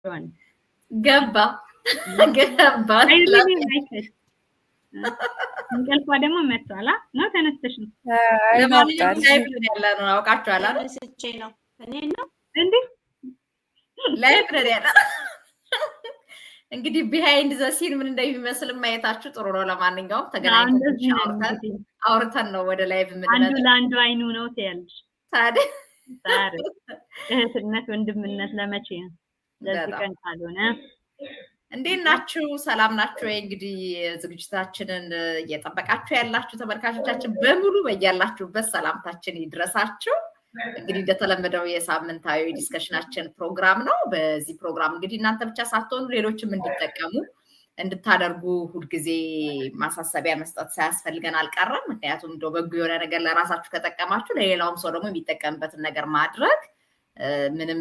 ገባ ገባ እንቅልፏ ደግሞ መጥቷል ነው ተነስተሽ ነው ለማንኛውም ላይቭ ምን ያለ ነው አውቃችኋል አይደል? ተነስቼ ነው እኔ ነው እንዴ ላይቭ ምን ያለ እንግዲህ ቢሃይንድ ዘ ሲን ምን እንደሚመስል ማየታችሁ ጥሩ ነው። ለማንኛውም ተገናኝተን አውርተን ነው ወደ ላይቭ ምን አንዱ ለአንዱ አይኑ ነው ትያለሽ። ታዲያ እህትነት ወንድምነት ለመቼ ነው? ለዚህ ቀን ካልሆነ እንዴት ናችሁ? ሰላም ናችሁ ወይ? እንግዲህ ዝግጅታችንን እየጠበቃችሁ ያላችሁ ተመልካቾቻችን በሙሉ በያላችሁበት ሰላምታችን ይድረሳችሁ። እንግዲህ እንደተለመደው የሳምንታዊ ዲስከሽናችን ፕሮግራም ነው። በዚህ ፕሮግራም እንግዲህ እናንተ ብቻ ሳትሆኑ ሌሎችም እንዲጠቀሙ እንድታደርጉ ሁልጊዜ ማሳሰቢያ መስጠት ሳያስፈልገን አልቀረም። ምክንያቱም እንደው በጎ የሆነ ነገር ለራሳችሁ ከጠቀማችሁ ለሌላውም ሰው ደግሞ የሚጠቀምበትን ነገር ማድረግ ምንም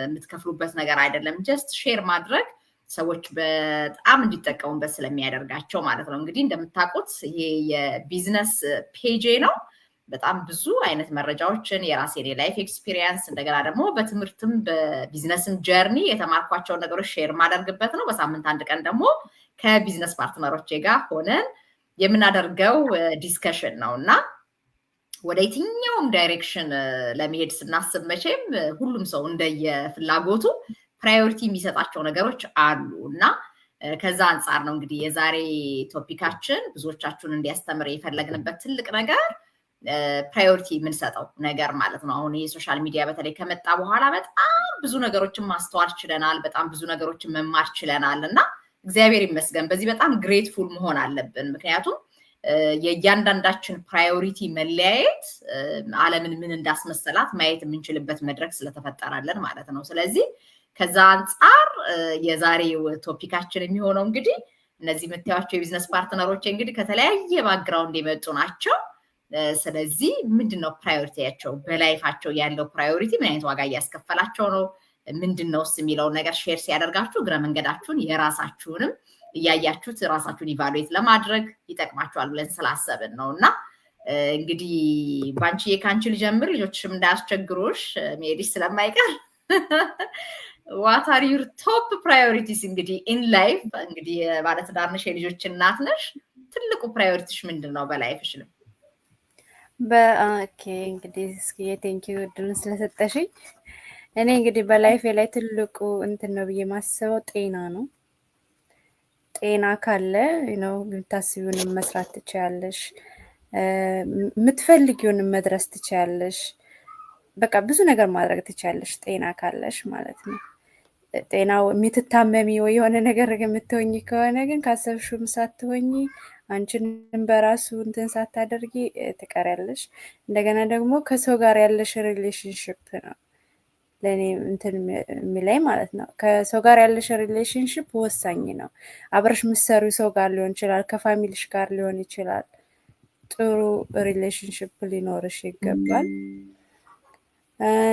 የምትከፍሉበት ነገር አይደለም። ጀስት ሼር ማድረግ ሰዎች በጣም እንዲጠቀሙበት ስለሚያደርጋቸው ማለት ነው። እንግዲህ እንደምታውቁት ይሄ የቢዝነስ ፔጅ ነው። በጣም ብዙ አይነት መረጃዎችን የራሴን የላይፍ ኤክስፒሪየንስ እንደገና ደግሞ በትምህርትም በቢዝነስም ጀርኒ የተማርኳቸውን ነገሮች ሼር ማደርግበት ነው። በሳምንት አንድ ቀን ደግሞ ከቢዝነስ ፓርትነሮቼ ጋር ሆነን የምናደርገው ዲስከሽን ነው እና ወደ የትኛውም ዳይሬክሽን ለመሄድ ስናስብ መቼም ሁሉም ሰው እንደየፍላጎቱ ፕራዮሪቲ የሚሰጣቸው ነገሮች አሉ እና ከዛ አንጻር ነው እንግዲህ የዛሬ ቶፒካችን ብዙዎቻችሁን እንዲያስተምር የፈለግንበት ትልቅ ነገር ፕራዮሪቲ የምንሰጠው ነገር ማለት ነው። አሁን የሶሻል ሚዲያ በተለይ ከመጣ በኋላ በጣም ብዙ ነገሮችን ማስተዋል ችለናል። በጣም ብዙ ነገሮችን መማር ችለናል እና እግዚአብሔር ይመስገን በዚህ በጣም ግሬትፉል መሆን አለብን። ምክንያቱም የእያንዳንዳችን ፕራዮሪቲ መለያየት ዓለምን ምን እንዳስመሰላት ማየት የምንችልበት መድረክ ስለተፈጠረልን ማለት ነው። ስለዚህ ከዛ አንጻር የዛሬው ቶፒካችን የሚሆነው እንግዲህ እነዚህ የምታዩዋቸው የቢዝነስ ፓርትነሮች እንግዲህ ከተለያየ ባክግራውንድ የመጡ ናቸው። ስለዚህ ምንድነው ፕራዮሪቲያቸው? በላይፋቸው ያለው ፕራዮሪቲ ምን አይነት ዋጋ እያስከፈላቸው ነው? ምንድነውስ የሚለውን ነገር ሼር ሲያደርጋችሁ እግረ መንገዳችሁን የራሳችሁንም እያያችሁት ራሳችሁን ኢቫሉዌት ለማድረግ ይጠቅማችኋል ብለን ስላሰብን ነው እና እንግዲህ ባንቺዬ ካንቺ ልጀምር፣ ልጆችሽም እንዳያስቸግሩሽ መሄድሽ ስለማይቀር what are your top priorities እንግዲህ in life? እንግዲህ ባለትዳር ነሽ፣ የልጆች እናት ነሽ። ትልቁ ፕራዮሪቲሽ ምንድነው በላይፍሽ? ኦኬ እንግዲህ እስኪ ቴንኪዩ እድሉን ስለሰጠሽኝ። እኔ እንግዲህ በላይፌ ላይ ትልቁ እንትን ነው ብዬ ማስበው ጤና ነው። ጤና ካለ ነው የምታስቢውን መስራት ትችያለሽ፣ የምትፈልጊውን መድረስ ትችያለሽ፣ በቃ ብዙ ነገር ማድረግ ትችያለሽ ጤና ካለሽ ማለት ነው። ጤናው የምትታመሚ ወይ የሆነ ነገር የምትሆኚ ከሆነ ግን ካሰብሽውም ሳትሆኚ አንቺንም በራሱ እንትን ሳታደርጊ ትቀሪያለሽ። እንደገና ደግሞ ከሰው ጋር ያለሽ ሪሌሽንሽፕ ነው ለእኔ እንትን የሚለኝ ማለት ነው። ከሰው ጋር ያለሽ ሪሌሽንሽፕ ወሳኝ ነው። አብረሽ የምትሰሪው ሰው ጋር ሊሆን ይችላል፣ ከፋሚሊሽ ጋር ሊሆን ይችላል። ጥሩ ሪሌሽንሽፕ ሊኖርሽ ይገባል።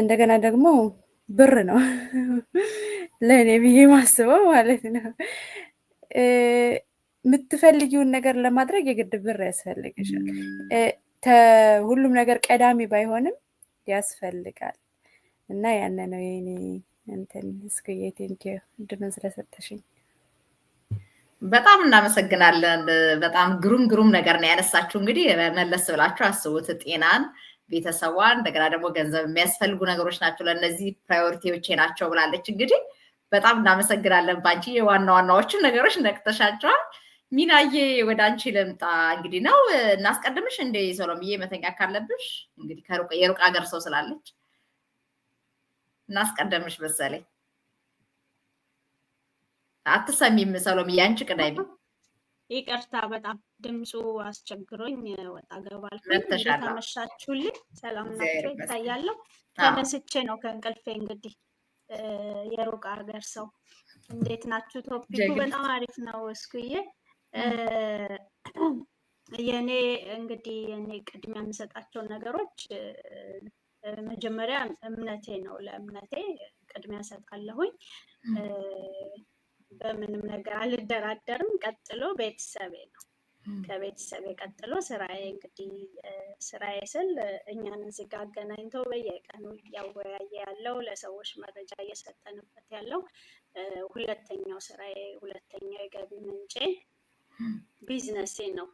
እንደገና ደግሞ ብር ነው ለእኔ ብዬ ማስበው ማለት ነው። የምትፈልጊውን ነገር ለማድረግ የግድ ብር ያስፈልግሻል። ሁሉም ነገር ቀዳሚ ባይሆንም ያስፈልጋል እና ያን ነው የኔ እንትን። እስኪ ቴንኪዩ እድሉን ስለሰጠሽኝ በጣም እናመሰግናለን። በጣም ግሩም ነገር ነው ያነሳችሁ። እንግዲህ መለስ ብላችሁ አስቡት፣ ጤናን፣ ቤተሰቧን፣ እንደገና ደግሞ ገንዘብ የሚያስፈልጉ ነገሮች ናቸው። ለእነዚህ ፕራዮሪቲዎቼ ናቸው ብላለች። እንግዲህ በጣም እናመሰግናለን። ባንቺ የዋና ዋናዎችን ነገሮች ነቅተሻቸዋል። ሚናዬ ወደ አንቺ ልምጣ። እንግዲህ ነው እናስቀድምሽ እንደ ሰሎምዬ መተኛ ካለብሽ እንግዲህ የሩቅ ሀገር ሰው ስላለች እናስቀድምሽ መሰለኝ። አትሰሚም ሰሎምዬ? አንቺ ቅዳሜ ይቅርታ፣ በጣም ድምፁ አስቸግሮኝ ወጣ ገባ አልኩኝ። ተመሻችሁልኝ? ሰላም ናቸው? ይታያለሁ። ተነስቼ ነው ከእንቅልፌ። እንግዲህ የሩቅ ሀገር ሰው እንዴት ናችሁ? ቶፒኩ በጣም አሪፍ ነው። እስኩዬ የኔ እንግዲህ የኔ ቅድሚያ የምሰጣቸው ነገሮች መጀመሪያ እምነቴ ነው። ለእምነቴ ቅድሚያ ሰጣለሁኝ። በምንም ነገር አልደራደርም። ቀጥሎ ቤተሰቤ ነው። ከቤተሰቤ ቀጥሎ ስራዬ። እንግዲህ ስራዬ ስል እኛን እዚህ ጋር አገናኝቶ በየቀኑ እያወያየ ያለው ለሰዎች መረጃ እየሰጠንበት ያለው ሁለተኛው ስራዬ ሁለተኛው የገቢ ምንጬ ቢዝነሴ ነው።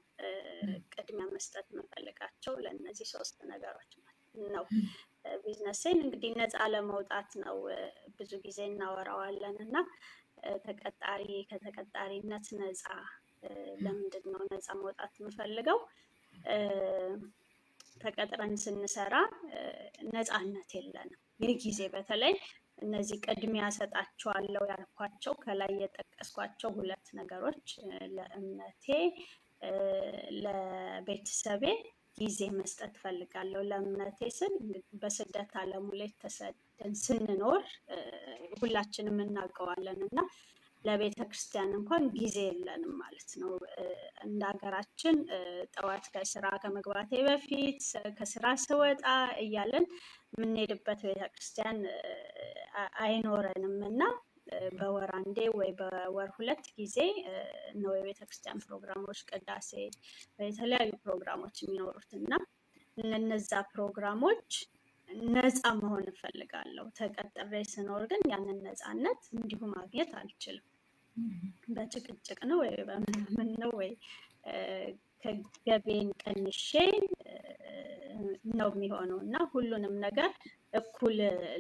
ቅድሚያ መስጠት የምፈልጋቸው ለእነዚህ 3 ነገሮች ነው። ቢዝነሴን እንግዲህ ነፃ ለመውጣት ነው ብዙ ጊዜ እናወራዋለን እና ከተቀጣሪነት ነፃ ለምንድን ነው ነፃ መውጣት የምፈልገው? ተቀጥረን ስንሰራ ነፃነት የለንም። የጊዜ በተለይ እነዚህ ቅድሚያ ሰጣቸዋለሁ ያልኳቸው ከላይ የጠቀስኳቸው 2 ነገሮች ለእምነቴ ለቤተሰቤ ጊዜ መስጠት ፈልጋለሁ። ለእምነቴ ስል በስደት ዓለሙ ላይ ተሰደን ስንኖር ሁላችንም እናውቀዋለን እና ለቤተ ክርስቲያን እንኳን ጊዜ የለንም ማለት ነው። እንደ ሀገራችን ጠዋት ከስራ ከመግባቴ በፊት ከስራ ስወጣ እያለን የምንሄድበት ቤተክርስቲያን አይኖረንም እና በወር አንዴ ወይ በወር 2 ጊዜ ነው የቤተክርስቲያን ፕሮግራሞች፣ ቅዳሴ፣ የተለያዩ ፕሮግራሞች የሚኖሩት እና ለነዛ ፕሮግራሞች ነፃ መሆን እፈልጋለሁ። ተቀጥሬ ስኖር ግን ያንን ነፃነት እንዲሁ ማግኘት አልችልም። በጭቅጭቅ ነው ወይ በምን ነው ወይ ከገቤን ቀንሼ ነው የሚሆነው እና ሁሉንም ነገር እኩል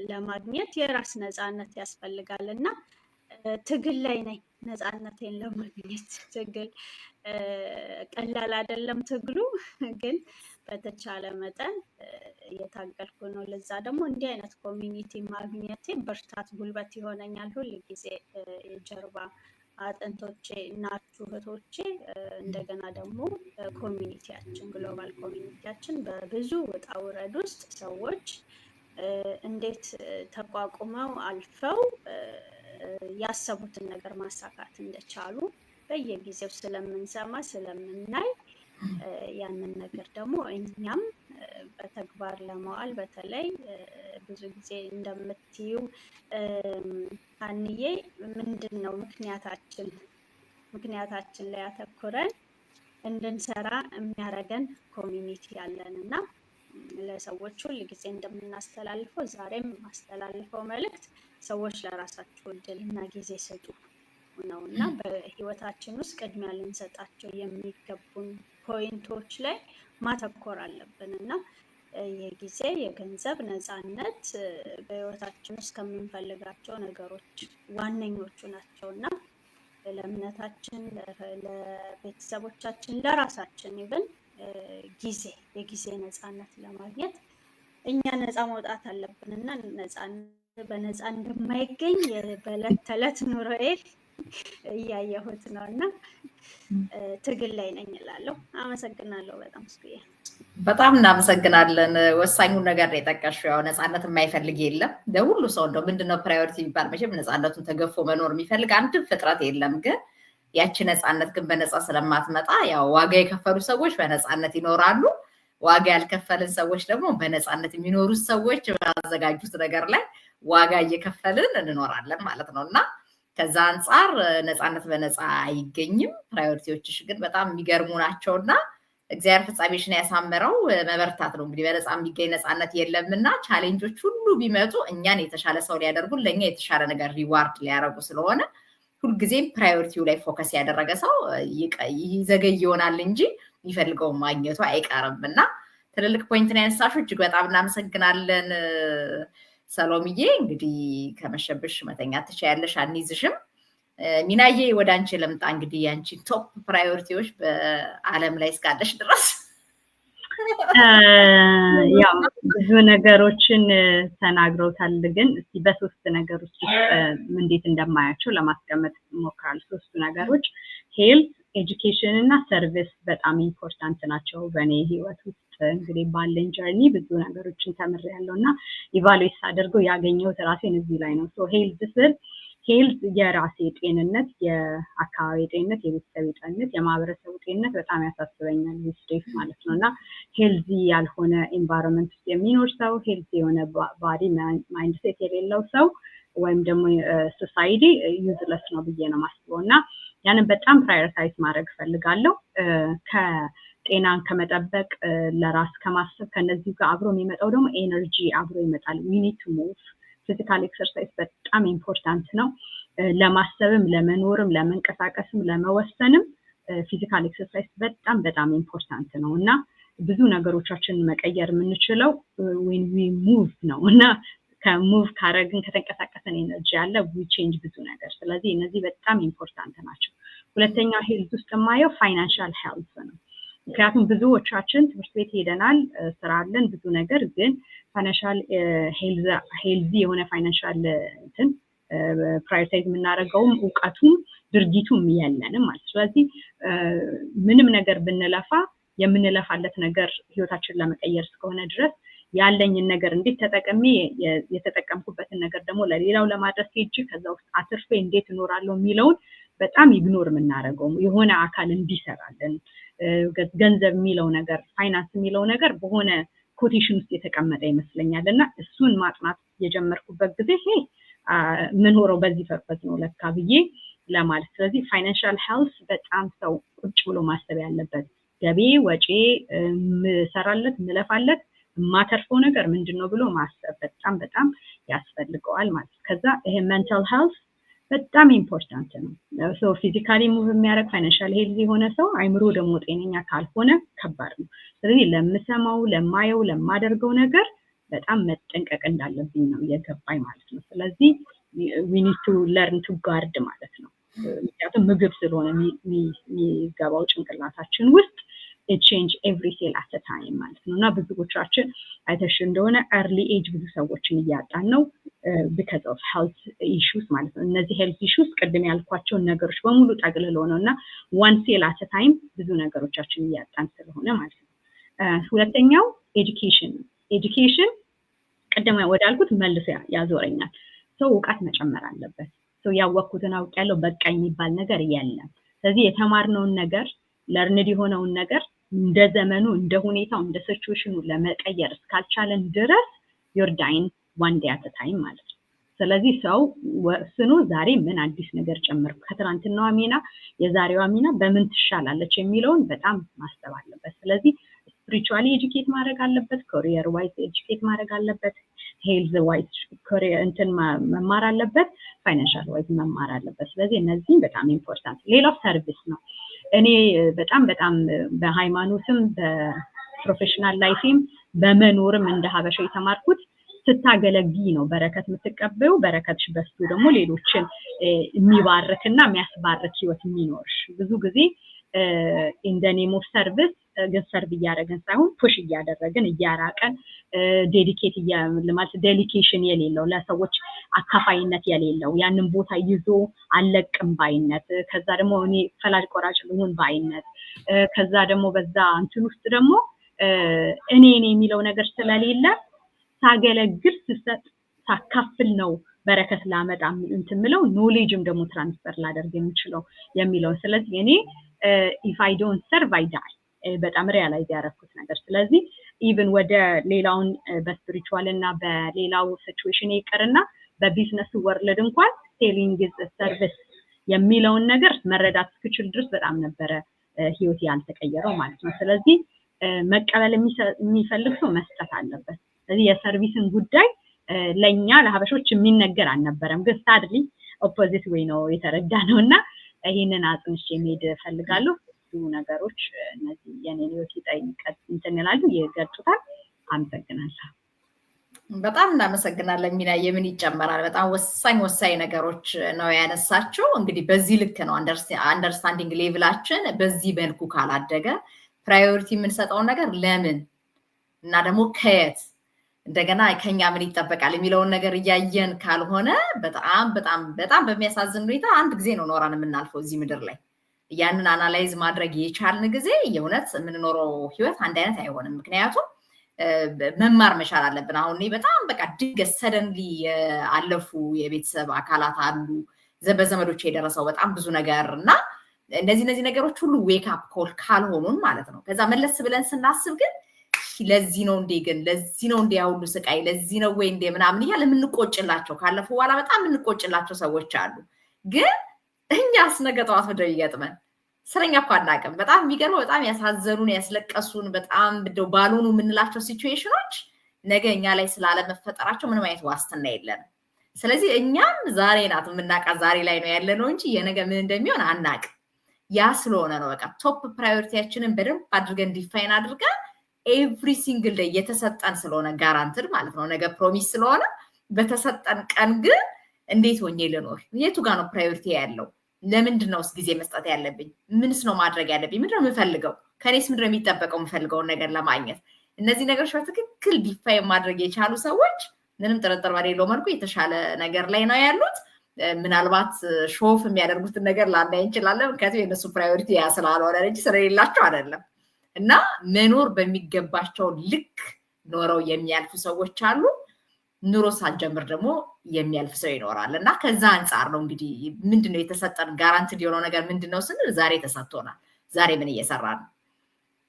ለማግኘት የራስ ነፃነት ያስፈልጋል እና ትግል ላይ ነኝ። ነፃነቴን ለማግኘት ትግል ቀላል አይደለም ትግሉ፣ ግን በተቻለ መጠን እየታገልኩ ነው። ለዛ ደግሞ እንዲህ አይነት ኮሚኒቲ ማግኘቴ ብርታት ጉልበት ይሆነኛል። ሁል ጊዜ የጀርባ አጥንቶቼ ናችሁ እህቶቼ። እንደገና ደግሞ ኮሚኒቲያችን ግሎባል ኮሚኒቲያችን በብዙ ውጣ ውረድ ውስጥ ሰዎች እንዴት ተቋቁመው አልፈው ያሰቡትን ነገር ማሳካት እንደቻሉ በየጊዜው ስለምንሰማ ስለምናይ ያንን ነገር ደግሞ እኛም በተግባር ለማዋል በተለይ ብዙ ጊዜ እንደምትዩ አንዬ ምንድን ነው ምክንያታችን ላይ አተኩረን እንድንሰራ የሚያደርገን ኮሚኒቲ ያለን እና ለሰዎች ሁል ጊዜ እንደምናስተላልፈው ዛሬም ማስተላልፈው መልእክት ሰዎች ለራሳቸው እድልና ጊዜ ስጡ ነው እና በህይወታችን ውስጥ ቅድሚያ ልንሰጣቸው የሚገቡን ፖይንቶች ላይ ማተኮር አለብን እና የጊዜ የገንዘብ ነፃነት በህይወታችን ውስጥ ከምንፈልጋቸው ነገሮች ዋነኞቹ ናቸው እና ለእምነታችን፣ ለቤተሰቦቻችን፣ ለራሳችን ይብን የጊዜ ነፃነት ለማግኘት እኛ ነፃ መውጣት አለብን እና በነፃ እንደማይገኝ በዕለት ተዕለት ኑሮዬ እያየሁት ነው እና ትግል ላይ ነኝ እላለሁ። አመሰግናለሁ በጣም ስኩዬ። በጣም እናመሰግናለን። ወሳኙን ነገር ነው የጠቀሽው። ያው ነፃነት የማይፈልግ የለም። ለሁሉ ሰው እንደው ምንድነው ፕራዮሪቲ የሚባል መቼም ነፃነቱን ተገፎ መኖር የሚፈልግ አንድም ፍጥረት የለም። ግን ያቺ ነፃነት ግን በነፃ ስለማትመጣ ያው ዋጋ የከፈሉ ሰዎች በነፃነት ይኖራሉ። ዋጋ ያልከፈልን ሰዎች ደግሞ በነፃነት የሚኖሩ ሰዎች ባዘጋጁት ነገር ላይ ዋጋ እየከፈልን እንኖራለን ማለት ነው እና ከዛ አንፃር ነፃነት በነፃ አይገኝም። ፕራዮሪቲዎችሽ ግን በጣም የሚገርሙ ናቸውና እግዚአብሔር ፍጻሜሽን ያሳምረው። መበርታት ነው እንግዲህ። በነፃ የሚገኝ ነፃነት የለምና ቻሌንጆች ሁሉ ቢመጡ እኛን የተሻለ ሰው ሊያደርጉን ለእኛ የተሻለ ነገር ሪዋርድ ሊያደርጉ ስለሆነ ሁልጊዜም ፕራዮሪቲው ላይ ፎከስ ያደረገ ሰው ይዘገይ ይሆናል እንጂ የሚፈልገውን ማግኘቱ አይቀርም እና ትልልቅ ፖይንት ነው ያነሳሽው። እጅግ በጣም እናመሰግናለን ሰሎምዬ። እንግዲህ ከመሸብሽ መተኛት ትችያለሽ፣ አንይዝሽም። ሚናዬ ወደ አንቺ ልምጣ። እንግዲህ ያንቺ ቶፕ ፕራዮሪቲዎች በአለም ላይ እስካለሽ ድረስ ያው ብዙ ነገሮችን ተናግረውታል፣ ግን እስቲ በ3 ነገሮች እንዴት እንደማያቸው ለማስቀመጥ እሞክራለሁ። 3 ነገሮች ሄልት፣ ኤጁኬሽን እና ሰርቪስ በጣም ኢምፖርታንት ናቸው በእኔ ህይወት ውስጥ። እንግዲህ ባለኝ ጀርኒ ብዙ ነገሮችን ተምሬያለሁ እና ኢቫሉዌት አድርገው ያገኘሁት ራሴን እዚህ ላይ ነው። ሄልት የራሴ ጤንነት፣ የአካባቢ ጤንነት፣ የቤተሰብ ጤንነት፣ የማህበረሰቡ ጤንነት በጣም ያሳስበኛል ዊስዴፍ ማለት ነው እና ሄልዚ ያልሆነ ኤንቫይሮንመንት ውስጥ የሚኖር ሰው፣ ሄልዚ የሆነ ባዲ ማይንድ ሴት የሌለው ሰው ወይም ደግሞ ሶሳይቲ ዩዝለስ ነው ብዬ ነው ማስበው እና ያንን በጣም ፕራዮሪታይዝ ማድረግ ፈልጋለሁ። ጤናን ከመጠበቅ ለራስ ከማሰብ ከነዚህ ጋር አብሮ የሚመጣው ደግሞ ኤነርጂ አብሮ ይመጣል። ዊ ኒድ ቱ ሙቭ። ፊዚካል ኤክሰርሳይዝ በጣም ኢምፖርታንት ነው። ለማሰብም ለመኖርም ለመንቀሳቀስም ለመወሰንም ፊዚካል ኤክሰርሳይዝ በጣም ኢምፖርታንት ነው እና ብዙ ነገሮቻችንን መቀየር የምንችለው when we move ነው እና ከሙቭ ካረግን ከተንቀሳቀሰን ኤነርጂ ያለ we change ብዙ ነገር ስለዚህ እነዚህ በጣም ኢምፖርታንት ናቸው ሁለተኛው ሄልዝ ውስጥ የማየው ፋይናንሻል ሄልዝ ነው ምክንያቱም ብዙዎቻችን ትምህርት ቤት ሄደናል ስራ አለን ብዙ ነገር ግን ፋይናንሻል ሄልዚ የሆነ ፋይናንሻል እንትን ፕራዮሪታይዝ የምናደርገውም እውቀቱም ድርጊቱም የለንም ማለት ስለዚህ ምንም ነገር ብንለፋ የምንለፋለት ነገር ህይወታችንን ለመቀየር እስከሆነ ድረስ ያለኝን ነገር እንዴት ተጠቅሜ የተጠቀምኩበትን ነገር ደግሞ ለሌላው ለማድረስ ሄጄ ከዛ ውስጥ አትርፌ እንዴት እኖራለሁ የሚለውን በጣም ኢግኖር የምናደርገው የሆነ አካል እንዲሰራልን ገንዘብ የሚለው ነገር ፋይናንስ የሚለው ነገር በሆነ ኮቴሽን ውስጥ የተቀመጠ ይመስለኛል እና እሱን ማጥናት የጀመርኩበት ጊዜ ምን ሆሮ በዚህ ፐርፐዝ ነው ለካ ብዬ ለማለት ስለዚህ ፋይናንሻል ሄልዝ በጣም ሰው ቁጭ ብሎ ማሰብ ያለበት ገቢ ወጪ ምሰራለት ምለፋለት ማተርፈው ነገር ምንድነው ብሎ ማሰብ በጣም ያስፈልገዋል ማለት ከዛ ይሄ ሜንታል ሄልዝ በጣም ኢምፖርታንት ነው ሶ ፊዚካሊ ሙቭ የሚያደርግ ፋይናንሻል ሄልዝ የሆነ ሰው አይምሮ ደግሞ ጤነኛ ካልሆነ ከባድ ነው ስለዚህ ለምሰማው ለማየው ለማደርገው ነገር በጣም መጠንቀቅ እንዳለብኝ ነው የገባኝ ማለት ነው ስለዚህ we need to learn to guard ማለት ነው ምክንያቱም ምግብ ስለሆነ የሚገባው ጭንቅላታችን ውስጥ it change every cell at a time ማለት ነውና ብዙዎቻችን አይተሽ እንደሆነ early age ብዙ ሰዎችን እያጣን ነው because of health issues ማለት ነው እነዚህ health issues ቀደም ያልኳቸው ነገሮች በሙሉ ጠቅልለው ነውና one cell at a time ብዙ ነገሮቻችን እያጣን ስለሆነ ማለት ነው ሁለተኛው education ቀደም ወዳልኩት መልሶ ያዞረኛል ሰው ዕውቀት መጨመር አለበት ሰው ያወቅኩትን አውቃለሁ በቃ የሚባል ነገር የለም ስለዚህ የተማርነውን ነገር ለርንድ የሆነውን ነገር እንደ ዘመኑ እንደ ሁኔታው እንደ ሲቹዌሽኑ ለመቀየር እስካልቻለን ድረስ you're dying one day at a time ማለት ነው ስለዚህ ሰው ወስኖ ዛሬ ምን አዲስ ነገር ጨመርኩ ከትናንትናው ሚና የዛሬዋ ሚና በምን ትሻላለች የሚለውን በጣም ማስተዋል አለበት ስለዚህ spiritually educate ማድረግ አለበት career wise educate ማድረግ አለበት health wise career እንትን መማር አለበት financial wise መማር አለበት ስለዚህ እነዚህ በጣም ኢምፖርታንት ሌላው ሰርቪስ ነው እኔ በጣም በሃይማኖትም በፕሮፌሽናል ላይፍም በመኖርም እንደ ሀበሻ የተማርኩት ስታገለግይ ነው በረከት የምትቀበዩ በረከትሽ በስቶ ደግሞ ሌሎችን የሚባርክና የሚያስባርክ ህይወት የሚኖርሽ ብዙ ጊዜ in the name of service ሰርቭ እያደረገን ሳይሆን ፑሽ እያደረገን እያራቀን ዴዲኬት ለማለት ዴሊኬሽን የሌለው ለሰዎች አካፋይነት የሌለው ያንን ቦታ ይዞ አለቅም ባይነት ከዛ ደግሞ እኔ ፈላጭ ቆራጭ ልሁን ባይነት ከዛ ደግሞ በዛ እንትን ውስጥ ደግሞ እኔ የሚለው ነገር ስለሌለ ሳገለግል ስሰጥ ሳካፍል ነው በረከት ላመጣ እንትምለው ኖሌጅም ደግሞ ትራንስፈር ላደርግ የምችለው የሚለው ስለዚህ እኔ if I don't serve I die በጣም ሪያላይዝ ያደረኩት ነገር ስለዚህ ኢቭን ወደ ሌላውን በስፒሪቹዋል እና በሌላው ሲቹዌሽን ይቀርና በቢዝነስ ወርልድ እንኳን ሴሊንግ ኢዝ ሰርቪስ የሚለውን ነገር መረዳት እስክችል ድረስ በጣም ነበረ ህይወት ያልተቀየረው ማለት ነው ስለዚህ መቀበል የሚፈልግ ሰው መስጠት አለበት ስለዚህ የሰርቪስን ጉዳይ ለኛ ለሀበሾች የሚነገር አልነበረም ግን ሳድሊ ኦፖዚት ወይ ነው የተረዳነውና ይሄንን አጥንቼ መሄድ ፈልጋለሁ ነገሮች እነዚህ የኔን ህይወት ይጠይቃል እንትንላሉ ይገልጹታል አመሰግናለሁ በጣም እናመሰግናለን ሚና የምን ይጨመራል በጣም ወሳኝ ነገሮች ነው ያነሳችሁ እንግዲህ በዚህ ልክ ነው አንደርስታንዲንግ ሌቭላችን በዚህ መልኩ ካላደገ ፕራዮሪቲ የምንሰጠው ነገር ለምን እና ደግሞ ከየት እንደገና ከኛ ምን ይጠበቃል የሚለውን ነገር ያያየን ካልሆነ በጣም በሚያሳዝን ሁኔታ አንድ ጊዜ ነው ኖራን የምናልፈው እዚህ ምድር ላይ ያንን አናላይዝ ማድረግ የቻልን ጊዜ የእውነት የምንኖረው ህይወት አንድ አይነት አይሆንም ምክንያቱም መማር መቻል አለብን አሁን በጣም በቃ ድንገት ሰደንሊ አለፉ የቤተሰብ አካላት አሉ በዘመዶች የደረሰው በጣም ብዙ ነገርና እነዚህ ነገሮች ሁሉ ዌክ አፕ ኮል ካልሆኑን ማለት ነው ከዛ መለስ ብለን ስናስብ ግን ለዚህ ነው እንደ ያውሉ ስቃይ ለዚህ ነው ወይ እንደ ምናምን ይያል የምንቆጭላቸው ካለፉ በኋላ በጣም የምንቆጭላቸው ሰዎች አሉ ግን እኛስ ነገ ጠዋት ወደ ይገጥመን ስለኛ እኮ አናውቅም በጣም የሚገርመው በጣም ያሳዘኑን ያስለቀሱን በጣም ባሉኑ የምንላቸው ሲቹዌሽኖች ነገ እኛ ላይ ስላለ መፈጠራቸው ምንም አይነት ዋስትና የለንም ስለዚህ እኛም ዛሬ ናት የምናውቃት ዛሬ ላይ ነው ያለነው እንጂ የነገ ምን እንደሚሆን አናቅ። ያ ስለሆነ ነው በቃ ቶፕ ፕራዮሪቲያችንን በደንብ አድርገን ዲፋይን አድርገን ኤቭሪ ሲንግል ዴይ የተሰጠን ስለሆነ ጋራንትድ ማለት ነው ነገ ፕሮሚስ ስለሆነ በተሰጠን ቀን ግን እንዴት ሆኜ ልኖር? የቱ ጋር ነው ፕራዮሪቲ ያለው? ለምንድን ነው ጊዜ መስጠት ያለብኝ? ምንስ ነው ማድረግ ያለብኝ? ምንድን ነው የምፈልገው? ከኔስ ምንድን ነው የሚጠበቀው የምፈልገውን ነገር ለማግኘት? እነዚህ ነገሮች በትክክል ዲፋይን ማድረግ የቻሉ ሰዎች ምንም ጥርጥር በሌለው መልኩ የተሻለ ነገር ላይ ነው ያሉት። ምናልባት ሾፍ የሚያደርጉትን ነገር ላናይ እንችላለን። ምክንያቱም የእነሱ ፕራዮሪቲ ያ ስላልሆነ እንጂ ስለሌላቸው አይደለም። እና መኖር በሚገባቸው ልክ ኖረው የሚያልፉ ሰዎች አሉ። ኑሮ ሳንጀምር ደግሞ የሚያልፍ ሰው ይኖራል። እና ከዛ አንጻር ነው እንግዲህ ምንድነው የተሰጠን ጋራንትድ የሆነው ነገር ምንድነው ስንል ዛሬ ተሰጥቶናል። ዛሬ ምን እየሰራ ነው?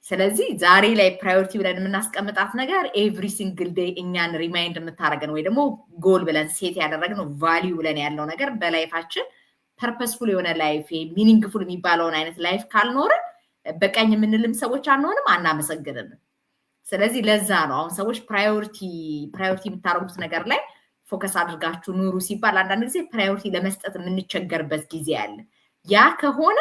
ስለዚህ ዛሬ ላይ ፕራዮሪቲ ብለን የምናስቀምጣት ነገር ኤቭሪ ሲንግል ዴይ እኛን ሪማይንድ የምታደርገን ወይ ደግሞ ጎል ብለን ሴት ያደረግነው ቫሊዩ ብለን ያለው ነገር በላይፋችን ፐርፐስፉል የሆነ ላይፍ ሚኒንግፉል የሚባለውን አይነት ላይፍ ካልኖርን በቀኝ የምንልም ሰዎች አንሆንም፣ አናመሰግንም። ስለዚህ ለዛ ነው አሁን ሰዎች ፕራዮሪቲ የምታደርጉት ነገር ላይ ፎከስ አድርጋችሁ ኑሩ ሲባል አንዳንድ ጊዜ ፕራዮሪቲ ለመስጠት የምንቸገርበት ጊዜ አለ። ያ ከሆነ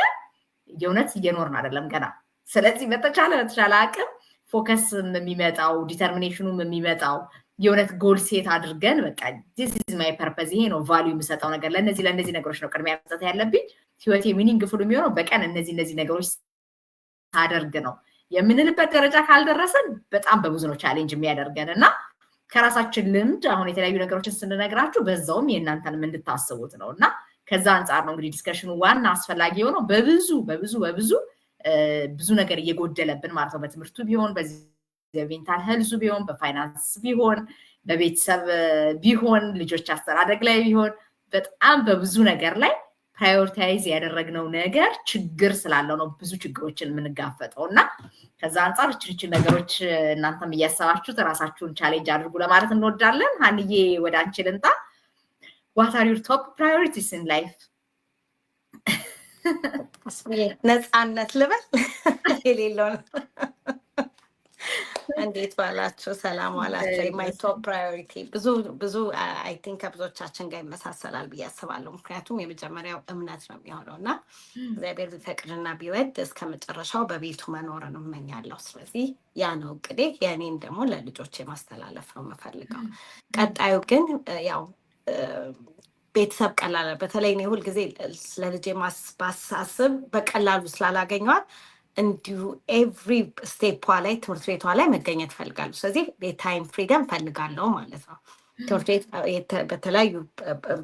የእውነት እየኖርን አይደለም ገና። ስለዚህ በተቻለ አቅም ፎከስ የሚመጣው ዲተርሚኔሽኑም የሚመጣው የእውነት ጎል ሴት አድርገን በቃ this is my purpose፣ ይሄ ነው ቫልዩ የምሰጠው ነገር፣ ለእነዚህ ነገሮች ነው ቅድሚያ መስጠት ያለብኝ፣ ህይወቴ ሚኒንግፉል የሚሆነው በቀን እነዚህ ነገሮች ሳደርግ ነው የምንልበት ደረጃ ካልደረሰን በጣም በብዙ ነው ቻሌንጅ የሚያደርገን። እና ከራሳችን ልምድ አሁን የተለያዩ ነገሮችን ስንነግራችሁ በዛውም የእናንተንም እንድታስቡት ነው። እና ከዛ አንጻር ነው እንግዲህ ዲስከሽኑ ዋና አስፈላጊ የሆነው ብዙ ነገር እየጎደለብን ማለት ነው። በትምህርቱ ቢሆን፣ በሜንታል ሄልዙ ቢሆን፣ በፋይናንስ ቢሆን፣ በቤተሰብ ቢሆን፣ ልጆች አስተዳደግ ላይ ቢሆን በጣም በብዙ ነገር ላይ ፕራዮሪታይዝ ያደረግነው ነገር ችግር ስላለው ነው ብዙ ችግሮችን የምንጋፈጠው። እና ከዛ አንጻር እችችን ነገሮች እናንተም እያሰባችሁት ራሳችሁን ቻሌንጅ አድርጉ ለማለት እንወዳለን። ሀንዬ ወደ አንቺ ልምጣ። what are your top priorities in life? ነፃነት ልበል የሌለው ነው። እንዴት ባላችሁ? ሰላም ዋላችሁ? ማይ ቶፕ ፕራዮሪቲ ብዙ አይ ቲንክ ከብዙዎቻችን ጋር ይመሳሰላል ብዬ አስባለሁ። ምክንያቱም የመጀመሪያው እምነት ነው የሚሆነው እና እግዚአብሔር ቢፈቅድና ቢወድ እስከ መጨረሻው በቤቱ መኖርን እመኛለሁ። ስለዚህ ያ ነው እቅዴ። የእኔን ደግሞ ለልጆቼ ማስተላለፍ ነው የምፈልገው። ቀጣዩ ግን ያው ቤተሰብ ቀላል፣ በተለይ እኔ ሁልጊዜ ስለ ልጄ ባሳስብ በቀላሉ ስላላገኘዋል እንዲሁ ኤቭሪ ስቴፕ ላይ ትምህርት ቤቷ ላይ መገኘት ፈልጋለሁ። ስለዚህ የታይም ፍሪደም ፈልጋለሁ ማለት ነው። ትምህርት ቤት በተለያዩ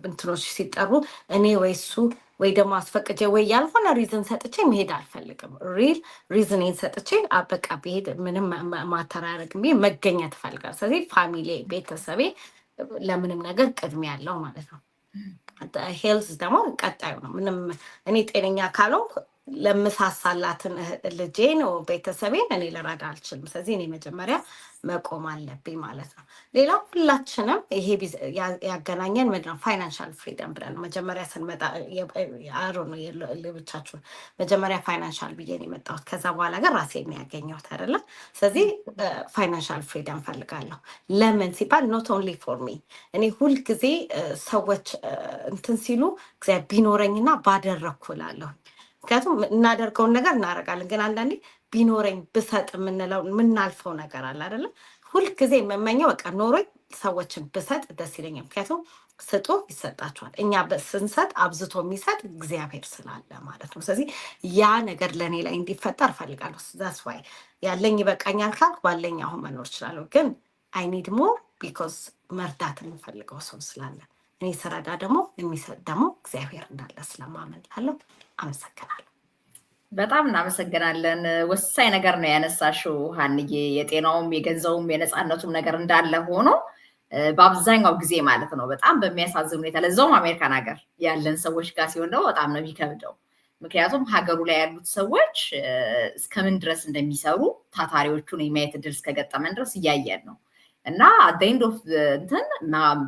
እንትኖች ሲጠሩ እኔ ወይ እሱ ወይ ደግሞ አስፈቅጄ ወይ ያልሆነ ሪዝን ሰጥቼ መሄድ አልፈልግም። ሪል ሪዝኔን ሰጥቼ በቃ ብሄድ ምንም ማተር አያደርግም ብዬ መገኘት ፈልጋለሁ። ስለዚህ ፋሚሊ ቤተሰቤ ለምንም ነገር ቅድሚያ ያለው ማለት ነው። ሄልዝ ደግሞ ቀጣዩ ነው። ምንም እኔ ጤነኛ ካልሆንኩ ለምሳሳላትን ልጄን ቤተሰቤን እኔ ልረዳ አልችልም። ስለዚህ እኔ መጀመሪያ መቆም አለብኝ ማለት ነው። ሌላው ሁላችንም ይሄ ያገናኘን ምንድነው? ፋይናንሻል ፍሪደም ብለን መጀመሪያ ስንመጣ አሮ ነው ልብቻችሁን መጀመሪያ ፋይናንሻል ብዬ ነው የመጣሁት። ከዛ በኋላ ግን ራሴን ያገኘሁት አይደለም። ስለዚህ ፋይናንሻል ፍሪደም ፈልጋለሁ። ለምን ሲባል ኖት ኦንሊ ፎር ሚ፣ እኔ ሁልጊዜ ሰዎች እንትን ሲሉ እግዚአብሔር ቢኖረኝና ባደረግኩ እላለሁ። ምክንያቱም እናደርገውን ነገር እናደርጋለን፣ ግን አንዳንዴ ቢኖረኝ ብሰጥ የምንለው የምናልፈው ነገር አለ አይደለም። ሁልጊዜ የምመኘው በቃ ኖሮኝ ሰዎችን ብሰጥ ደስ ይለኛል። ምክንያቱም ስጡ ይሰጣችኋል። እኛ ስንሰጥ አብዝቶ የሚሰጥ እግዚአብሔር ስላለ ማለት ነው። ስለዚህ ያ ነገር ለእኔ ላይ እንዲፈጠር እፈልጋለሁ። ዛትስ ዋይ ያለኝ ይበቃኛል ካልኩ ባለኝ አሁን መኖር እችላለሁ፣ ግን አይ ኒድ ሞር ቢኮዝ መርዳት የምፈልገው ሰው ስላለ፣ እኔ ስረዳ ደግሞ የሚሰጥ ደግሞ እግዚአብሔር እንዳለ ስለማመን ላለው አመሰግናለሁ። በጣም እናመሰግናለን። ወሳኝ ነገር ነው ያነሳሽው ሀንዬ። የጤናውም የገንዘቡም የነፃነቱም ነገር እንዳለ ሆኖ በአብዛኛው ጊዜ ማለት ነው በጣም በሚያሳዝን ሁኔታ ለዛውም አሜሪካን ሀገር ያለን ሰዎች ጋር ሲሆን ደግሞ በጣም ነው የሚከብደው። ምክንያቱም ሀገሩ ላይ ያሉት ሰዎች እስከምን ድረስ እንደሚሰሩ ታታሪዎቹን የማየት እድል እስከገጠመን ድረስ እያየን ነው። እና አደይንድ ኦፍ እንትን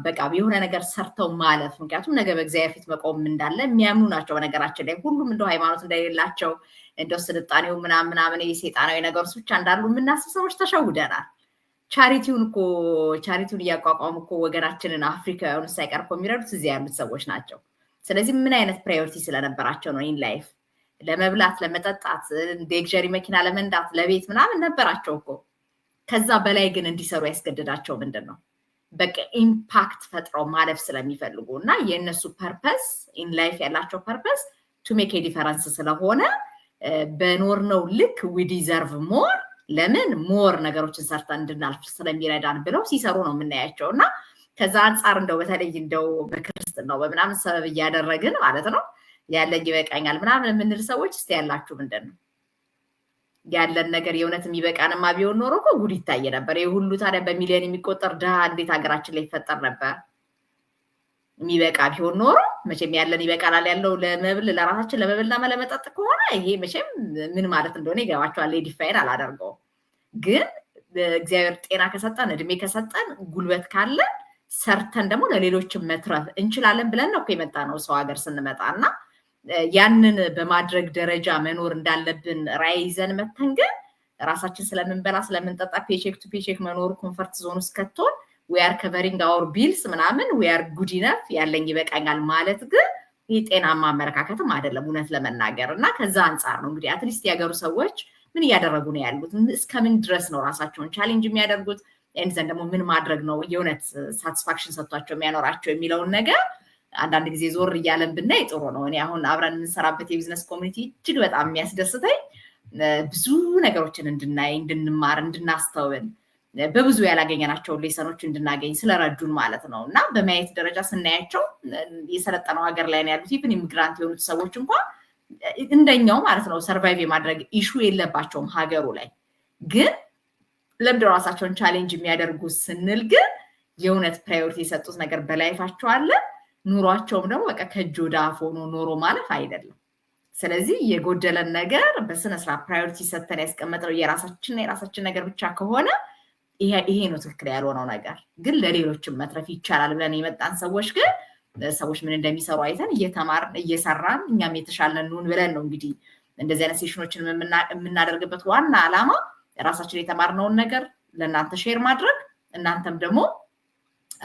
በቃ የሆነ ነገር ሰርተው ማለፍ፣ ምክንያቱም ነገ በእግዚአብሔር ፊት መቆም እንዳለ የሚያምኑ ናቸው። በነገራችን ላይ ሁሉም እንደው ሃይማኖት እንደሌላቸው እንደው ስልጣኔው ምናምን የሴጣናዊ ነገሮች ብቻ እንዳሉ የምናስብ ሰዎች ተሸውደናል። ቻሪቲውን እያቋቋሙ እኮ ወገናችንን አፍሪካውያን ሳይቀር እኮ የሚረዱት እዚህ ያሉት ሰዎች ናቸው። ስለዚህ ምን አይነት ፕራዮሪቲ ስለነበራቸው ነው ኢን ላይፍ ለመብላት፣ ለመጠጣት፣ ሌክዠሪ መኪና ለመንዳት፣ ለቤት ምናምን ነበራቸው እኮ። ከዛ በላይ ግን እንዲሰሩ ያስገድዳቸው ምንድን ነው? በቃ ኢምፓክት ፈጥረው ማለፍ ስለሚፈልጉ እና የእነሱ ፐርፐስ ኢን ላይፍ ያላቸው ፐርፐስ ቱ ሜክ ኤ ዲፈረንስ ስለሆነ በኖርነው ልክ ዊ ዲዘርቭ ሞር፣ ለምን ሞር ነገሮችን ሰርተን እንድናልፍ ስለሚረዳን ብለው ሲሰሩ ነው የምናያቸው። እና ከዛ አንጻር እንደው በተለይ እንደው በክርስትናው በምናምን ሰበብ እያደረግን ማለት ነው ያለኝ ይበቃኛል ምናምን የምንል ሰዎች እስቲ ያላችሁ ምንድን ነው ያለን ነገር የእውነትም ይበቃንማ ቢሆን ኖሮ እኮ ጉድ ይታይ ነበር። ይሄ ሁሉ ታዲያ በሚሊዮን የሚቆጠር ድሃ እንዴት ሀገራችን ላይ ይፈጠር ነበር? የሚበቃ ቢሆን ኖሮ መቼም ያለን ይበቃናል ያለው ለመብል ለራሳችን ለመብልና ለመጠጥ ከሆነ ይሄ መቼም ምን ማለት እንደሆነ ይገባቸዋል። ዲፋይን አላደርገውም። ግን እግዚአብሔር ጤና ከሰጠን እድሜ ከሰጠን ጉልበት ካለን ሰርተን ደግሞ ለሌሎችም መትረፍ እንችላለን ብለን ነው እኮ የመጣ ነው ሰው ሀገር ስንመጣ እና ያንን በማድረግ ደረጃ መኖር እንዳለብን ራዕይ ይዘን መተን ግን ራሳችን ስለምንበላ ስለምንጠጣ ፔቼክ ቱ ፔቼክ መኖሩ ኮንፈርት ዞን ውስጥ ከቶን we are covering our bills ምናምን we are good enough ያለኝ ይበቃኛል ማለት ግን ይህ ጤናማ አመለካከትም አይደለም እውነት ለመናገር። እና ከዛ አንጻር ነው እንግዲህ አትሊስት ያገሩ ሰዎች ምን እያደረጉ ነው ያሉት? እስከምን ድረስ ነው ራሳቸውን ቻሌንጅ የሚያደርጉት? ዘንድ ደግሞ ምን ማድረግ ነው የእውነት ሳቲስፋክሽን ሰጥቷቸው የሚያኖራቸው የሚለውን ነገር አንዳንድ ጊዜ ዞር እያለን ብናይ ጥሩ ነው። እኔ አሁን አብረን የምንሰራበት የቢዝነስ ኮሚኒቲ እጅግ በጣም የሚያስደስተኝ ብዙ ነገሮችን እንድናይ፣ እንድንማር፣ እንድናስተውል በብዙ ያላገኘናቸውን ሌሰኖች እንድናገኝ ስለረዱን ማለት ነው። እና በማየት ደረጃ ስናያቸው የሰለጠነው ሀገር ላይ ነው ያሉት ኢቭን ኢሚግራንት የሆኑት ሰዎች እንኳን እንደኛው ማለት ነው ሰርቫይቭ የማድረግ ኢሹ የለባቸውም ሀገሩ ላይ። ግን ለምንድን ነው ራሳቸውን ቻሌንጅ የሚያደርጉት ስንል ግን የእውነት ፕራዮሪቲ የሰጡት ነገር በላይፋቸው አለ። ኑሯቸውም ደግሞ በቃ ከእጅ ወደ አፍ ሆኖ ኖሮ ማለፍ አይደለም። ስለዚህ የጎደለን ነገር በስነስርዓት ፕራዮሪቲ ሰጥተን ያስቀመጥነው የራሳችን ነገር ብቻ ከሆነ ይሄ ነው ትክክል ያልሆነው ነገር። ግን ለሌሎችም መትረፍ ይቻላል ብለን የመጣን ሰዎች ግን ሰዎች ምን እንደሚሰሩ አይተን እየተማርን እየሰራን እኛም የተሻለን እንሁን ብለን ነው እንግዲህ እንደዚህ አይነት ሴሽኖችን የምናደርግበት ዋና ዓላማ ራሳችን የተማርነውን ነገር ለእናንተ ሼር ማድረግ፣ እናንተም ደግሞ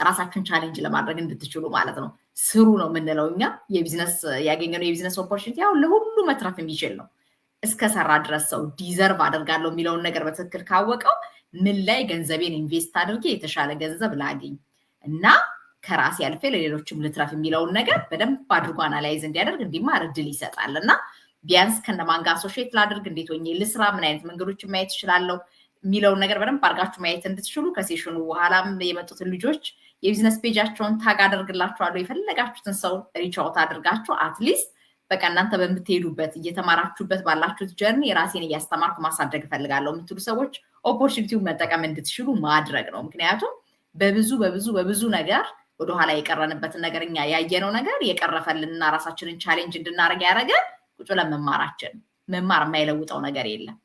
ራሳችሁን ቻሌንጅ ለማድረግ እንድትችሉ ማለት ነው። ስሩ ነው የምንለው እኛ። የቢዝነስ ያገኘነው የቢዝነስ ኦፖርቹኒቲ ያው ለሁሉ መትረፍ የሚችል ነው። እስከሰራ ድረስ ሰው ዲዘርቭ አደርጋለሁ የሚለውን ነገር በትክክል ካወቀው ምን ላይ ገንዘቤን ኢንቨስት አድርጌ የተሻለ ገንዘብ ላገኝ እና ከራሴ አልፌ ለሌሎችም ልትረፍ የሚለውን ነገር በደንብ አድርጎ አናላይዝ እንዲያደርግ እንዲማር እድል ይሰጣል። እና ቢያንስ ከነማን ጋር አሶሺየት ላድርግ፣ እንዴት ሆኜ ልስራ፣ ምን አይነት መንገዶችን ማየት እችላለሁ የሚለውን ነገር በደንብ አድርጋችሁ ማየት እንድትችሉ ከሴሽኑ በኋላም የመጡትን ልጆች የቢዝነስ ፔጃቸውን ታግ አደርግላችኋለሁ። የፈለጋችሁትን ሰው ሪች አውት አድርጋችሁ አትሊስት በቃ እናንተ በምትሄዱበት እየተማራችሁበት ባላችሁት ጀርኒ የራሴን እያስተማርኩ ማሳደግ እፈልጋለሁ የምትሉ ሰዎች ኦፖርቹኒቲውን መጠቀም እንድትችሉ ማድረግ ነው። ምክንያቱም በብዙ ነገር ወደኋላ የቀረንበትን ነገር እኛ ያየነው ነገር የቀረፈልንና ራሳችንን ቻሌንጅ እንድናደርግ ያደረገ ቁጭ ብለን መማራችን። መማር የማይለውጠው ነገር የለም።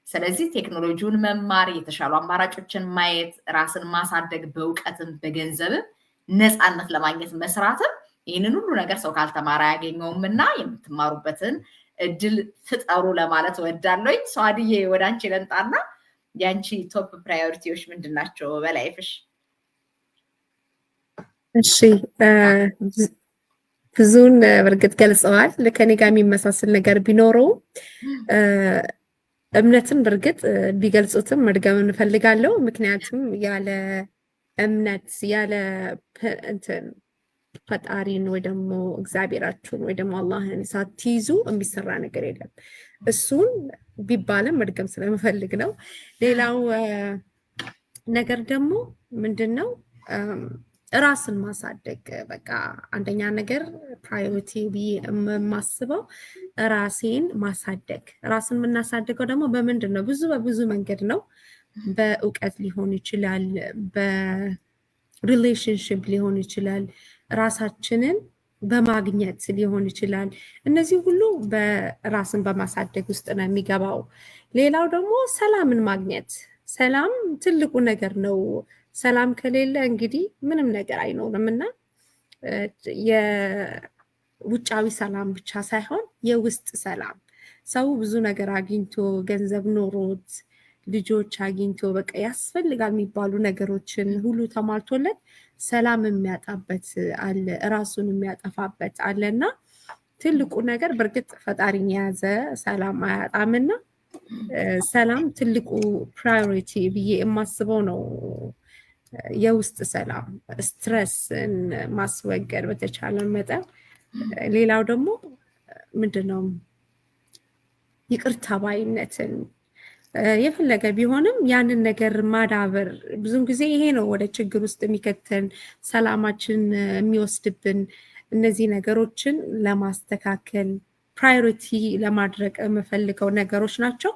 ስለዚህ ቴክኖሎጂውን መማር፣ የተሻሉ አማራጮችን ማየት፣ ራስን ማሳደግ በእውቀትም በገንዘብም ነፃነት ለማግኘት መስራትም ይህንን ሁሉ ነገር ሰው ካልተማረ አያገኘውም እና የምትማሩበትን እድል ፍጠሩ ለማለት እወዳለሁኝ። ሰዋድዬ ወደ አንቺ ልምጣና የአንቺ ቶፕ ፕራዮሪቲዎች ምንድን ናቸው በላይፍሽ? እሺ ብዙን በእርግጥ ገልጸዋል። ከኔ ጋር የሚመሳሰል ነገር ቢኖረው እምነትን በእርግጥ ቢገልጹትም መድገም እንፈልጋለሁ። ምክንያቱም ያለ እምነት ያለ እንትን ፈጣሪን ወይ ደግሞ እግዚአብሔራችሁን ወይ ደግሞ አላህን ሳትይዙ የሚሰራ ነገር የለም። እሱን ቢባልም መድገም ስለምፈልግ ነው። ሌላው ነገር ደግሞ ምንድነው ራስን ማሳደግ። በቃ አንደኛ ነገር ፕራዮሪቲ ብዬ የማስበው ራሴን ማሳደግ። ራስን የምናሳድገው ደግሞ በምንድን ነው? በብዙ መንገድ ነው። በእውቀት ሊሆን ይችላል፣ በሪሌሽንሽፕ ሊሆን ይችላል፣ ራሳችንን በማግኘት ሊሆን ይችላል። እነዚህ ሁሉ በራስን በማሳደግ ውስጥ ነው የሚገባው። ሌላው ደግሞ ሰላምን ማግኘት። ሰላም ትልቁ ነገር ነው። ሰላም ከሌለ እንግዲህ ምንም ነገር አይኖርም እና የውጫዊ ሰላም ብቻ ሳይሆን የውስጥ ሰላም። ሰው ብዙ ነገር አግኝቶ ገንዘብ ኖሮት ልጆች አግኝቶ በቃ ያስፈልጋል የሚባሉ ነገሮችን ሁሉ ተሟልቶለት ሰላም የሚያጣበት አለ፣ ራሱን የሚያጠፋበት አለና ትልቁ ነገር በእርግጥ ፈጣሪን የያዘ ሰላም አያጣምና ሰላም ትልቁ ፕራዮሪቲ ብዬ የማስበው ነው። የውስጥ ሰላም ስትረስን ማስወገድ በተቻለ መጠን። ሌላው ደግሞ ምንድነው ይቅርታ ባይነትን የፈለገ ቢሆንም ያንን ነገር ማዳበር። ብዙም ጊዜ ይሄ ነው ወደ ችግር ውስጥ የሚከተን ሰላማችን የሚወስድብን። እነዚህ ነገሮችን ለማስተካከል ፕራዮሪቲ ለማድረግ የምፈልገው ነገሮች ናቸው።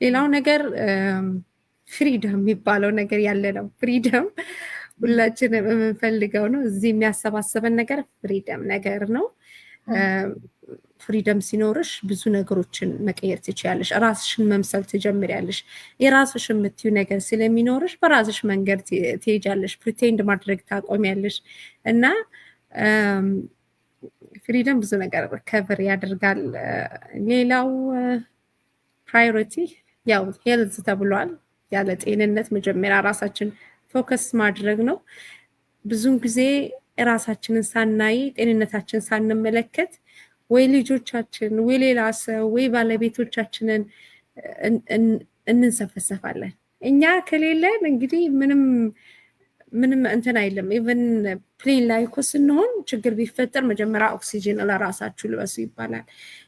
ሌላው ነገር ፍሪደም የሚባለው ነገር ያለ ነው። ፍሪደም ሁላችንም የምንፈልገው ነው። እዚህ የሚያሰባስበን ነገር ፍሪደም ነገር ነው። ፍሪደም ሲኖርሽ ብዙ ነገሮችን መቀየር ትችያለሽ። ራስሽን መምሰል ትጀምሪያለሽ። የራስሽ የምትዩ ነገር ስለሚኖርሽ በራስሽ መንገድ ትሄጃለሽ። ፕሪቴንድ ማድረግ ታቆሚያለሽ እና ፍሪደም ብዙ ነገር ከቨር ያደርጋል። ሌላው ፕራዮሪቲ ያው ሄልዝ ተብሏል። ያለ ጤንነት መጀመሪያ ራሳችን ፎከስ ማድረግ ነው። ብዙም ጊዜ ራሳችንን ሳናይ ጤንነታችን ሳንመለከት ወይ ልጆቻችን ወይ ሌላ ሰው ወይ ባለቤቶቻችንን እንሰፈሰፋለን። እኛ ከሌለን እንግዲህ ምንም እንትን አይለም። ኢቨን ፕሌን ላይ እኮ ስንሆን ችግር ቢፈጠር መጀመሪያ ኦክሲጅን ለራሳችሁ ልበሱ ይባላል።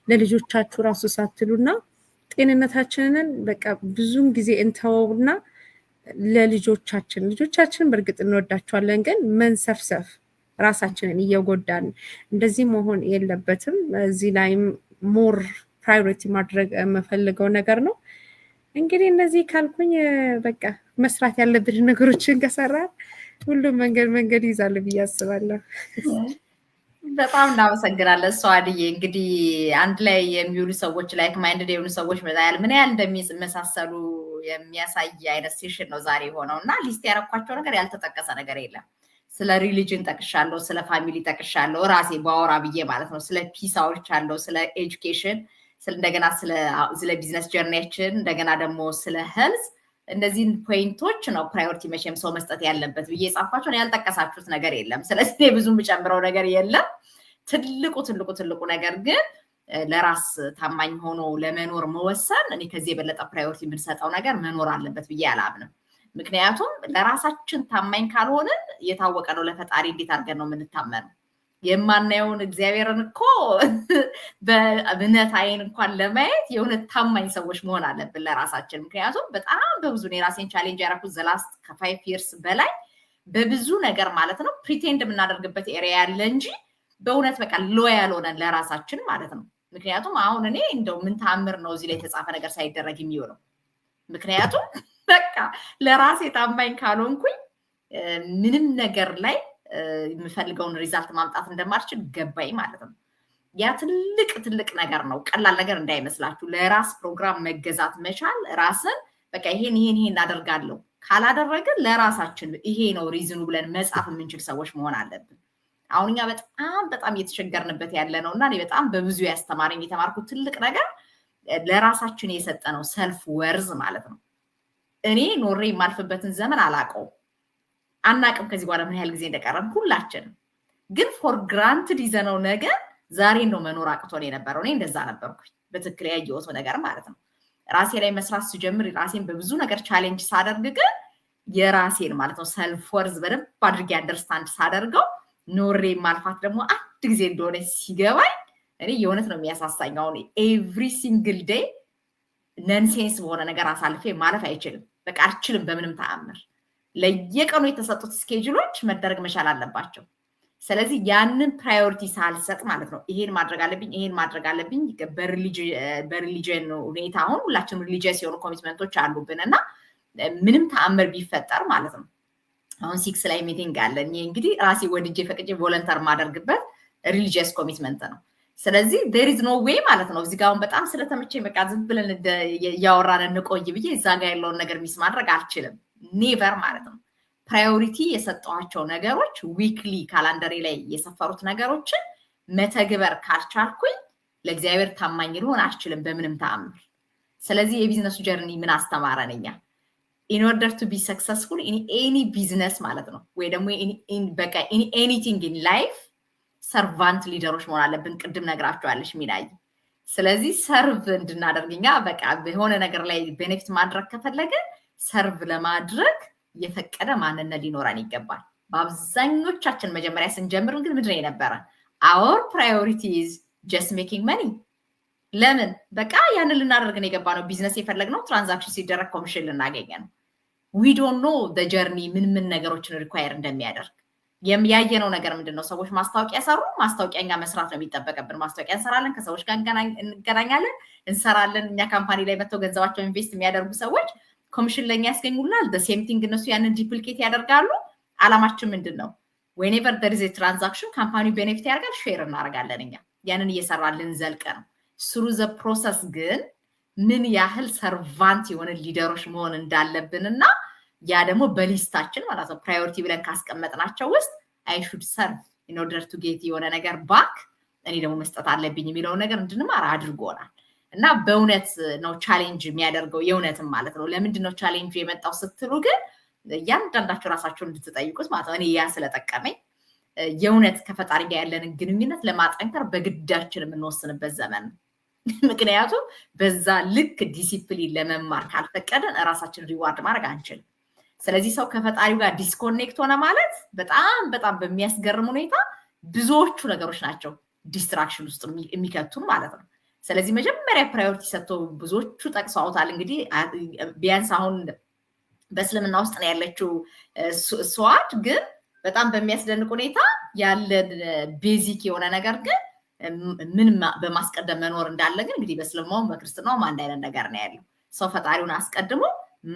ለልጆቻችሁ ራሱ ሳትሉና ጤንነታችንን በቃ ብዙም ጊዜ እንተወውና ልጆቻችን በእርግጥ እንወዳቸዋለን፣ ግን መንሰፍሰፍ ራሳችንን እየጎዳን እንደዚህ መሆን የለበትም። እዚህ ላይም ሞር ፕራዮሪቲ ማድረግ የምፈልገው ነገር ነው። እንግዲህ እነዚህ ካልኩኝ በቃ መስራት ያለብን ነገሮችን ከሰራን ሁሉም መንገድ ይዛል ብዬ አስባለሁ። በጣም እናመሰግናለን ሰዋድዬ። እንግዲህ አንድ ላይ የሚውሉ ሰዎች ላይክ ማይንድድ የሆኑ ሰዎች ምን ያህል እንደሚመሳሰሉ የሚያሳይ አይነት ሴሽን ነው ዛሬ ሆነው እና ሊስት ያረኳቸው ነገር ያልተጠቀሰ ነገር የለም። ስለ ሪሊጅን ጠቅሻለሁ፣ ስለ ፋሚሊ ጠቅሻለሁ፣ ራሴ ባወራ ብዬ ማለት ነው። ስለ ፒስ አውርቻለሁ፣ ስለ ኤጁኬሽን፣ እንደገና ስለ ቢዝነስ ጀርኒያችን፣ እንደገና ደግሞ ስለ ሄልዝ። እነዚህን ፖይንቶች ነው ፕራዮሪቲ መቼም ሰው መስጠት ያለበት ብዬ የጻፏቸውን ያልጠቀሳችሁት ነገር የለም። ስለዚህ ብዙ የምጨምረው ነገር የለም። ትልቁ ነገር ግን ለራስ ታማኝ ሆኖ ለመኖር መወሰን፣ እኔ ከዚህ የበለጠ ፕራዮሪቲ የምንሰጠው ነገር መኖር አለበት ብዬ አላምንም። ምክንያቱም ለራሳችን ታማኝ ካልሆንን የታወቀ ነው ለፈጣሪ እንዴት አድርገን ነው የምንታመነው? የማናየውን እግዚአብሔርን እኮ በእምነት አይን እንኳን ለማየት የእውነት ታማኝ ሰዎች መሆን አለብን ለራሳችን። ምክንያቱም በጣም በብዙ ነው የራሴን ቻሌንጅ ያደረኩት ዘላስት ከ5 years በላይ በብዙ ነገር ማለት ነው ፕሪቴንድ የምናደርግበት ኤሪያ ያለ እንጂ በእውነት በቃ ሎያል ሆነን ለራሳችን ማለት ነው። ምክንያቱም አሁን እኔ እንደው ምን ታምር ነው እዚህ ላይ የተጻፈ ነገር ሳይደረግ የሚሆነው? ምክንያቱም በቃ ለራሴ ታማኝ ካልሆንኩኝ ምንም ነገር ላይ የምፈልገውን ሪዛልት ማምጣት እንደማልችል ገባኝ ማለት ነው። ያ ትልቅ ነገር ነው። ቀላል ነገር እንዳይመስላችሁ። ለራስ ፕሮግራም መገዛት መቻል፣ ራስን በቃ ይሄን አደርጋለሁ ካላደረግን ለራሳችን ይሄ ነው ሪዝኑ ብለን መጻፍ የምንችል ሰዎች መሆን አለብን። አሁን እኛ በጣም እየተቸገርንበት ያለ ነው እና እኔ በጣም በብዙ ያስተማረኝ የተማርኩት ትልቅ ነገር ለራሳችን የሰጠነው ሰልፍ ወርዝ ማለት ነው። እኔ ኖሬ የማልፍበትን ዘመን አላውቀውም፣ አናቅም ከዚህ በኋላ ምን ያህል ጊዜ እንደቀረን ሁላችንም። ግን ፎር ግራንትድ ይዘነው ነገር ዛሬ ነው መኖር አቅቶን የነበረው። እኔ እንደዛ ነበርኩኝ በትክክል ያየሁት ነገር ማለት ነው። ራሴ ላይ መስራት ስጀምር ራሴን በብዙ ነገር ቻሌንጅ ሳደርግ ግን የራሴን ማለት ነው ሰልፍ ወርዝ በደንብ አድርጌ አንደርስታንድ ሳደርገው ኖሬ ማልፋት ደግሞ አንድ ጊዜ እንደሆነ ሲገባኝ እኔ የእውነት ነው የሚያሳሳኝ። አሁን ኤቭሪ ሲንግል ዴይ ነንሴንስ በሆነ ነገር አሳልፌ ማለፍ አይችልም። በቃ አልችልም በምንም ተአምር። ለየቀኑ የተሰጡት ስኬጁሎች መደረግ መቻል አለባቸው። ስለዚህ ያንን ፕራዮሪቲ ሳልሰጥ ማለት ነው ይሄን ማድረግ አለብኝ በሪሊጅን ሁኔታ አሁን ሁላችንም ሪሊጂየስ የሆኑ ኮሚትመንቶች አሉብን እና ምንም ተአምር ቢፈጠር ማለት ነው አሁን 6 ላይ ሚቲንግ አለን። ይሄ እንግዲህ ራሴ ወድጄ ፈቅጄ ቮለንተር ማደርግበት ሪሊጂየስ ኮሚትመንት ነው። ስለዚህ there is no way ማለት ነው እዚህ ጋር አሁን በጣም ስለተመቸኝ በቃ ዝም ብለን ያወራን እንቆይ ብዬ እዛ ጋር ያለውን ነገር ሚስ ማድረግ አልችልም። ኔቨር ማለት ነው። ፕራዮሪቲ የሰጠኋቸው ነገሮች ዊክሊ ካላንደሪ ላይ የሰፈሩት ነገሮችን መተግበር ካልቻልኩኝ ለእግዚአብሔር ታማኝ ልሆን አልችልም በምንም ተአምር። ስለዚህ የቢዝነሱ ጀርኒ ምን አስተማረን? እኛ in order to be successful in any business ማለት ነው ወይ ደግሞ በቃ in anything in life servant ሊደሮች መሆን አለብን ቅድም ነግራችኋለሽ ሚላይ ስለዚህ ሰርቭ እንድናደርግኛ በቃ በሆነ ነገር ላይ ቤኔፊት ማድረግ ከፈለገ ሰርቭ ለማድረግ የፈቀደ ማንነት ሊኖረን ይገባል በአብዛኞቻችን መጀመሪያ ስንጀምር ግን ምንድነው የነበረ our priority is just making money ለምን በቃ ያንን ልናደርግ ነው የገባነው ቢዝነስ የፈለግነው ትራንዛክሽን ሲደረግ ኮሚሽን ልናገኝ ነው we don't know the journey ምን ነገሮችን ሪኳየር እንደሚያደርግ የሚያየነው ነገር ምንድነው ሰዎች ማስታወቂያ ሰሩ ማስታወቂያኛ መስራት ነው የሚጠበቀብን ማስታወቂያ እንሰራለን ከሰዎች ጋር እንገናኛለን እንሰራለን እኛ ካምፓኒ ላይ መተው ገንዘባቸው ኢንቨስት የሚያደርጉ ሰዎች ኮሚሽን ለኛ ያስገኙልናል the same thing እነሱ ያንን ዲፕሊኬት ያደርጋሉ አላማችን ምንድነው whenever there is a transaction ካምፓኒው ቤኔፊት ያደርጋል ሼር እናደርጋለን እኛ ያንን እየሰራልን ዘልቀ ነው through the process ግን ምን ያህል ሰርቫንት የሆነ ሊደሮች መሆን እንዳለብንና ያ ደግሞ በሊስታችን ማለት ነው ፕራዮሪቲ ብለን ካስቀመጥናቸው ውስጥ I should serve in order to get የሆነ ነገር back እኔ ደግሞ መስጠት አለብኝ የሚለው ነገር እንድንማር አድርጎናል እና በእውነት ነው ቻሌንጅ የሚያደርገው የእውነትም ማለት ነው ለምንድን ነው ቻሌንጅ የመጣው ስትሉ ግን ያንዳንዳችሁ ራሳችሁን እንድትጠይቁት ማለት ነው እኔ ያ ስለጠቀመኝ የእውነት ከፈጣሪ ጋር ያለንን ግንኙነት ለማጠንከር በግዳችን የምንወስንበት ዘመን ምክንያቱም በዛ ልክ ዲሲፕሊን ለመማር ካልፈቀደን ራሳችን ሪዋርድ ማድረግ አንችልም ስለዚህ ሰው ከፈጣሪው ጋር ዲስኮኔክት ሆነ ማለት በጣም በሚያስገርም ሁኔታ ብዙዎቹ ነገሮች ናቸው ዲስትራክሽን ውስጥ የሚከቱን ማለት ነው ስለዚህ መጀመሪያ ፕራዮሪቲ ሰጥቶ ብዙዎቹ ጠቅሰውታል እንግዲህ ቢያንስ አሁን በእስልምና ውስጥ ነው ያለችው ሷድ ግን በጣም በሚያስደንቅ ሁኔታ ያለን ቤዚክ የሆነ ነገር ግን ምን በማስቀደም መኖር እንዳለ ግን እንግዲህ በእስልምናው በክርስትናው አንድ አይነት ነገር ነው ያለው ሰው ፈጣሪውን አስቀድሞ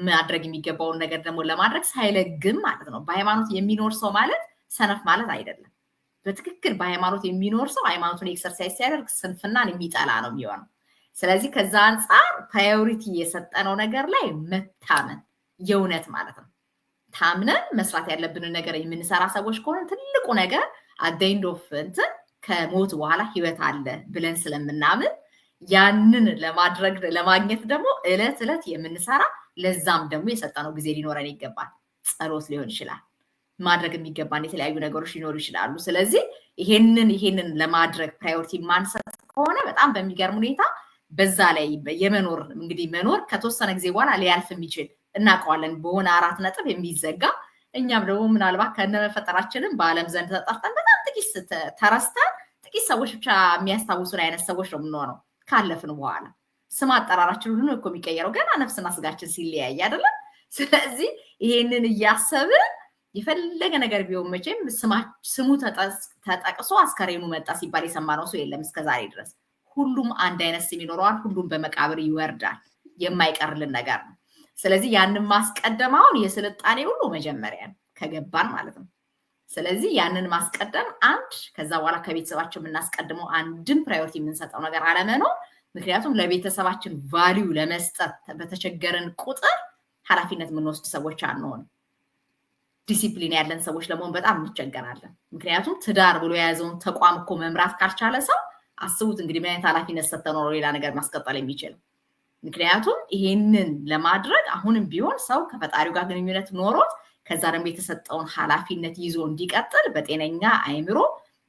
ማድረግ የሚገባውን ነገር ደግሞ ለማድረግ ሳይለግም ማለት ነው በሃይማኖት የሚኖር ሰው ማለት ሰነፍ ማለት አይደለም በትክክል በሃይማኖት የሚኖር ሰው ሃይማኖቱን ኤክሰርሳይዝ ሲያደርግ ስንፍናን የሚጠላ ነው የሚሆነው ስለዚህ ከዛ አንፃር ፕራዮሪቲ የሰጠነው ነገር ላይ መታመን የእውነት ማለት ነው ታምነን መስራት ያለብንን ነገር የምንሰራ ሰዎች ከሆነ ትልቁ ነገር at the end of እንትን ከሞት በኋላ ህይወት አለ ብለን ስለምናምን ያንን ለማድረግ ለማግኘት ደግሞ እለት የምንሰራ ለዛም ደግሞ የሰጠነው ጊዜ ሊኖረን ይገባል ጸሎት ሊሆን ይችላል ማድረግ የሚገባን የተለያዩ ነገሮች ሊኖሩ ይችላሉ ስለዚህ ይሄንን ለማድረግ ፕራዮሪቲ ማንሰጥ ከሆነ በጣም በሚገርም ሁኔታ በዛ ላይ የመኖር እንግዲህ መኖር ከተወሰነ ጊዜ በኋላ ሊያልፍ የሚችል እናቀዋለን በሆነ 4 ነጥብ የሚዘጋ እኛም ደግሞ ምናልባት ከነመፈጠራችንን በአለም ዘንድ ተጠርተን በጣም ጥቂት ተረስተን ጥቂት ሰዎች ብቻ የሚያስታውሱን አይነት ሰዎች ነው የምንሆነው ካለፍን በኋላ ስም አጠራራችን ሁሉ እኮ የሚቀየረው ገና ነፍስና ስጋችን ሲለያይ አይደለም ስለዚህ ይሄንን እያሰብን የፈለገ ነገር ቢሆን መቼም ስሙ ተጠቅሶ አስከሬኑ መጣ ሲባል የሰማነው ሰው የለም እስከዛሬ ድረስ ሁሉም አንድ አይነት ስም ይኖረዋል ሁሉም በመቃብር ይወርዳል የማይቀርልን ነገር ነው ስለዚህ ያንን ማስቀደማውን የስልጣኔ ሁሉ መጀመሪያ ከገባን ማለት ነው ስለዚህ ያንን ማስቀደም አንድ ከዛ በኋላ ከቤተሰባችን የምናስቀድመው አንድን ፕራዮሪቲ የምንሰጠው ነገር አለመኖር ምክንያቱም ለቤተሰባችን ቫልዩ ለመስጠት በተቸገረን ቁጥር ኃላፊነት የምንወስድ ሰዎች አንሆን ዲሲፕሊን ያለን ሰዎች ለመሆን በጣም እንቸገራለን ምክንያቱም ትዳር ብሎ የያዘውን ተቋም እኮ መምራት ካልቻለ ሰው አስቡት እንግዲህ ምን አይነት ኃላፊነት ሰጥተነው ሌላ ነገር ማስቀጠል የሚችል ምክንያቱም ይሄንን ለማድረግ አሁንም ቢሆን ሰው ከፈጣሪው ጋር ግንኙነት ኖሮት ከዛ ደግሞ የተሰጠውን ኃላፊነት ይዞ እንዲቀጥል በጤነኛ አይምሮ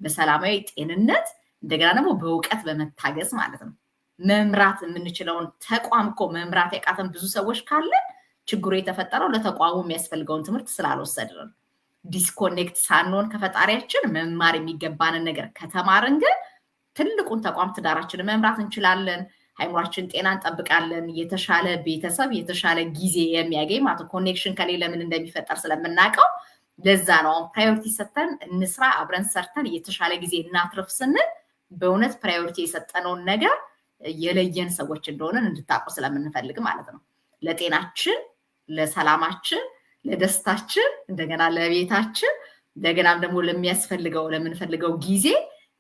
በሰላማዊ ጤንነት እንደገና ደግሞ በእውቀት በመታገዝ ማለት ነው መምራት የምንችለውን ተቋም እኮ መምራት ያቃተን ብዙ ሰዎች ካለን ችግሩ የተፈጠረው ለተቋሙ የሚያስፈልገውን ትምህርት ስላልወሰድን ዲስኮኔክት ሳንሆን ከፈጣሪያችን መማር የሚገባንን ነገር ከተማርን ግን ትልቁን ተቋም ትዳራችንን መምራት እንችላለን አይምሯችን ጤና እንጠብቃለን የተሻለ ቤተሰብ የተሻለ ጊዜ የሚያገኝ ማለት ኮኔክሽን ከሌለ ምን እንደሚፈጠር ስለምናቀው ለዛ ነው ፕራዮሪቲ ሰጥተን እንስራ አብረን ሰርተን የተሻለ ጊዜ እናትርፍ ስንል በእውነት ፕራዮሪቲ የሰጠነውን ነገር የለየን ሰዎች እንደሆነን እንድታውቁ ስለምንፈልግ ማለት ነው ለጤናችን ለሰላማችን ለደስታችን እንደገና ለቤታችን እንደገናም ደግሞ ለሚያስፈልገው ለምንፈልገው ጊዜ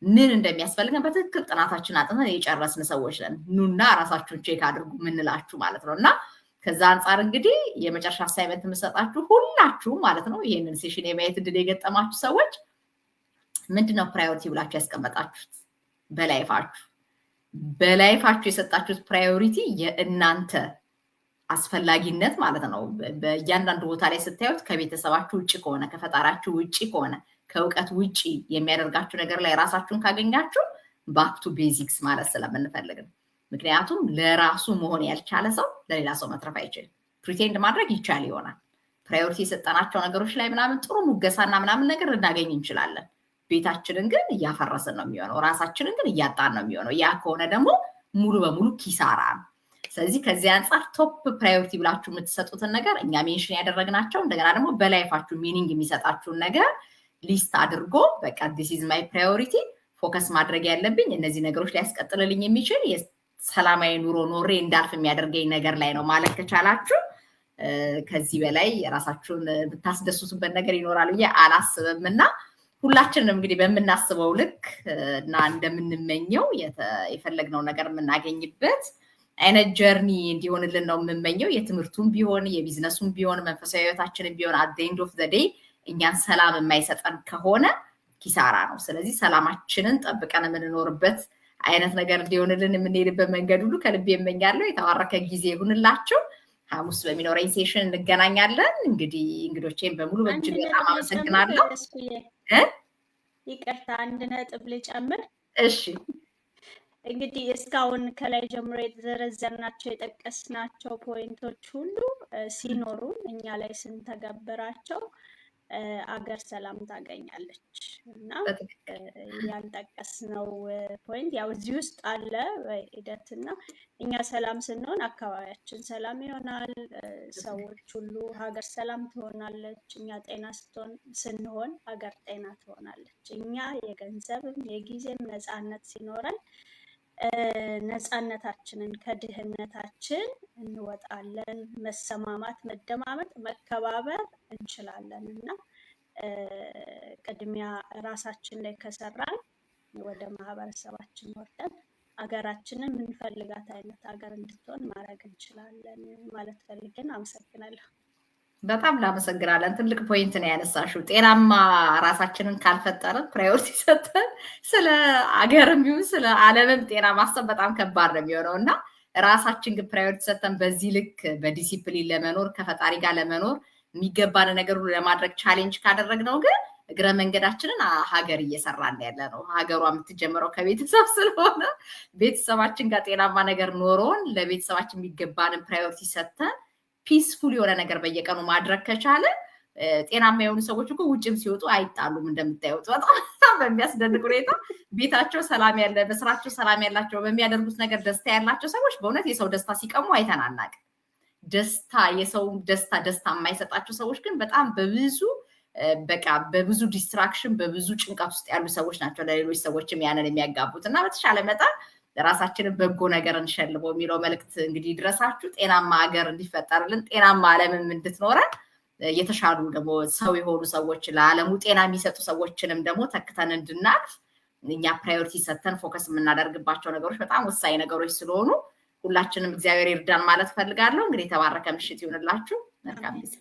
ምን እንደሚያስፈልገን በትክክል ጥናታችን አጥነን የጨረስን ሰዎች ነን ኑና ራሳችሁን ቼክ አድርጉ ምንላችሁ ማለት ነውና ከዛ አንፃር እንግዲህ የመጨረሻ አሳይመንት መስጠታችሁ ሁላችሁ ማለት ነው ይሄንን ሴሽን የማየት እድል የገጠማችሁ ሰዎች ምንድነው ፕራዮሪቲ ብላችሁ ያስቀመጣችሁት በላይፋችሁ የሰጣችሁት ፕራዮሪቲ የእናንተ አስፈላጊነት ማለት ነው። በእያንዳንዱ ቦታ ላይ ስታዩት ከቤተሰባችሁ ውጪ ከሆነ ከፈጣሪያችሁ ውጪ ከሆነ ከእውቀት ውጪ የሚያደርጋችሁ ነገር ላይ ራሳችሁን ካገኛችሁ ባክ ቱ ቤዚክስ ማለት ስለምንፈልግ ነው። ምክንያቱም ለራሱ መሆን ያልቻለ ሰው ለሌላ ሰው መትረፍ አይችልም። ፕሪቴንድ ማድረግ ይቻል ይሆናል። ፕራዮሪቲ የሰጠናቸው ነገሮች ላይ ምናምን ጥሩ ሙገሳና ምናምን ነገር ልናገኝ እንችላለን። ቤታችንን ግን እያፈረስን ነው የሚሆነው። ራሳችንን ግን እያጣን ነው የሚሆነው። ያ ከሆነ ደግሞ ሙሉ በሙሉ ኪሳራ ነው። ስለዚህ ከዚህ አንጻር ቶፕ ፕራዮሪቲ ብላችሁ የምትሰጡትን ነገር እኛ ሜንሽን ያደረግናቸው እንደገና ደግሞ በላይፋችሁ ሚኒንግ የሚሰጣችሁን ነገር ሊስት አድርጎ በቃ ዲስ ኢዝ ማይ ፕራዮሪቲ ፎከስ ማድረግ ያለብኝ እነዚህ ነገሮች ሊያስቀጥልልኝ የሚችል ሰላማዊ ኑሮ ኖሬ እንዳልፍ የሚያደርገኝ ነገር ላይ ነው ማለት ከቻላችሁ ከዚህ በላይ ራሳችሁን ብታስደስቱበት ነገር ይኖራል ብዬ አላስብም። እና ሁላችንም እንግዲህ በምናስበው ልክ እና እንደምንመኘው የፈለግነው ነገር የምናገኝበት አይነት ጀርኒ እንዲሆንልን ነው የምመኘው። የትምህርቱም ቢሆን የቢዝነሱም ቢሆን መንፈሳዊ ህይወታችንም ቢሆን አት ዘ ኤንድ ኦፍ ዘ ዴይ እኛን ሰላም የማይሰጠን ከሆነ ኪሳራ ነው። ስለዚህ ሰላማችንን ጠብቀን የምንኖርበት አይነት ነገር እንዲሆንልን የምንሄድበት መንገድ ሁሉ ከልቤ እመኛለሁ። የተባረከ ጊዜ ይሁንላችሁ። ሐሙስ በሚኖረኝ ሴሽን እንገናኛለን። እንግዲህ እንግዶቼን በሙሉ በእጅግ በጣም አመሰግናለሁ። ይቅርታ አንድ ነጥብ ልጨምር። እሺ እንግዲህ እስካሁን ከላይ ጀምሮ የተዘረዘርናቸው የጠቀስናቸው ፖይንቶች ሁሉ ሲኖሩ እኛ ላይ ስንተገብራቸው አገር ሰላም ታገኛለች እና ያልጠቀስነው ፖይንት ያው እዚህ ውስጥ አለ ሂደትና እኛ ሰላም ስንሆን አካባቢያችን ሰላም ይሆናል። ሰዎች ሁሉ ሀገር ሰላም ትሆናለች። እኛ ጤና ስንሆን ሀገር ጤና ትሆናለች። እኛ የገንዘብም የጊዜም ነፃነት ሲኖረን ነፃነታችንን ከድህነታችን እንወጣለን። መሰማማት፣ መደማመጥ፣ መከባበር እንችላለን እና ቅድሚያ ራሳችን ላይ ከሰራን ወደ ማህበረሰባችን ወርደን ሀገራችንን የምንፈልጋት አይነት ሀገር እንድትሆን ማድረግ እንችላለን ማለት ፈልገን አመሰግናለሁ። በጣም እናመሰግናለን። ትልቅ ፖይንት ነው ያነሳሽው። ጤናማ ራሳችንን ካልፈጠርን ፕራዮሪቲ ሰጥተን ስለ አገርም ይሁን ስለ ዓለምም ጤና ማሰብ በጣም ከባድ ነው የሚሆነው እና ራሳችን ግን ፕራዮሪቲ ሰጥተን በዚህ ልክ በዲሲፕሊን ለመኖር ከፈጣሪ ጋር ለመኖር የሚገባን ነገር ሁሉ ለማድረግ ቻሌንጅ ካደረግነው ግን እግረ መንገዳችንን ሀገር እየሰራን ያለ ነው። ሀገሯ የምትጀምረው ከቤተሰብ ስለሆነ ቤተሰባችን ጋር ጤናማ ነገር ኖሮን ለቤተሰባችን የሚገባንን ፕራዮሪቲ ሰጥተን ፒስፉል የሆነ ነገር በየቀኑ ማድረግ ከቻለ ጤናማ የሆኑ ሰዎች እኮ ውጭም ሲወጡ አይጣሉም። እንደምታዩት በጣም በሚያስደንቅ ሁኔታ ቤታቸው ሰላም ያለ፣ በስራቸው ሰላም ያላቸው፣ በሚያደርጉት ነገር ደስታ ያላቸው ሰዎች በእውነት የሰው ደስታ ሲቀሙ አይተናናቅ። ደስታ የሰው ደስታ የማይሰጣቸው ሰዎች ግን በጣም በብዙ ዲስትራክሽን በብዙ ጭንቀት ውስጥ ያሉ ሰዎች ናቸው ለሌሎች ሰዎችም ያንን የሚያጋቡት እና በተሻለ መጠን ራሳችንን በጎ ነገር እንሸልመው የሚለው መልእክት እንግዲህ ድረሳችሁ። ጤናማ ሀገር እንዲፈጠርልን ጤናማ ዓለምም እንድትኖረን የተሻሉ ደግሞ ሰው የሆኑ ሰዎች ለዓለሙ ጤና የሚሰጡ ሰዎችንም ደግሞ ተክተን እንድናልፍ እኛ ፕራዮሪቲ ሰጥተን ፎከስ የምናደርግባቸው ነገሮች በጣም ወሳኝ ነገሮች ስለሆኑ ሁላችንም እግዚአብሔር ይርዳን ማለት ፈልጋለሁ። እንግዲህ የተባረከ ምሽት ይሁንላችሁ። መልካም ጊዜ።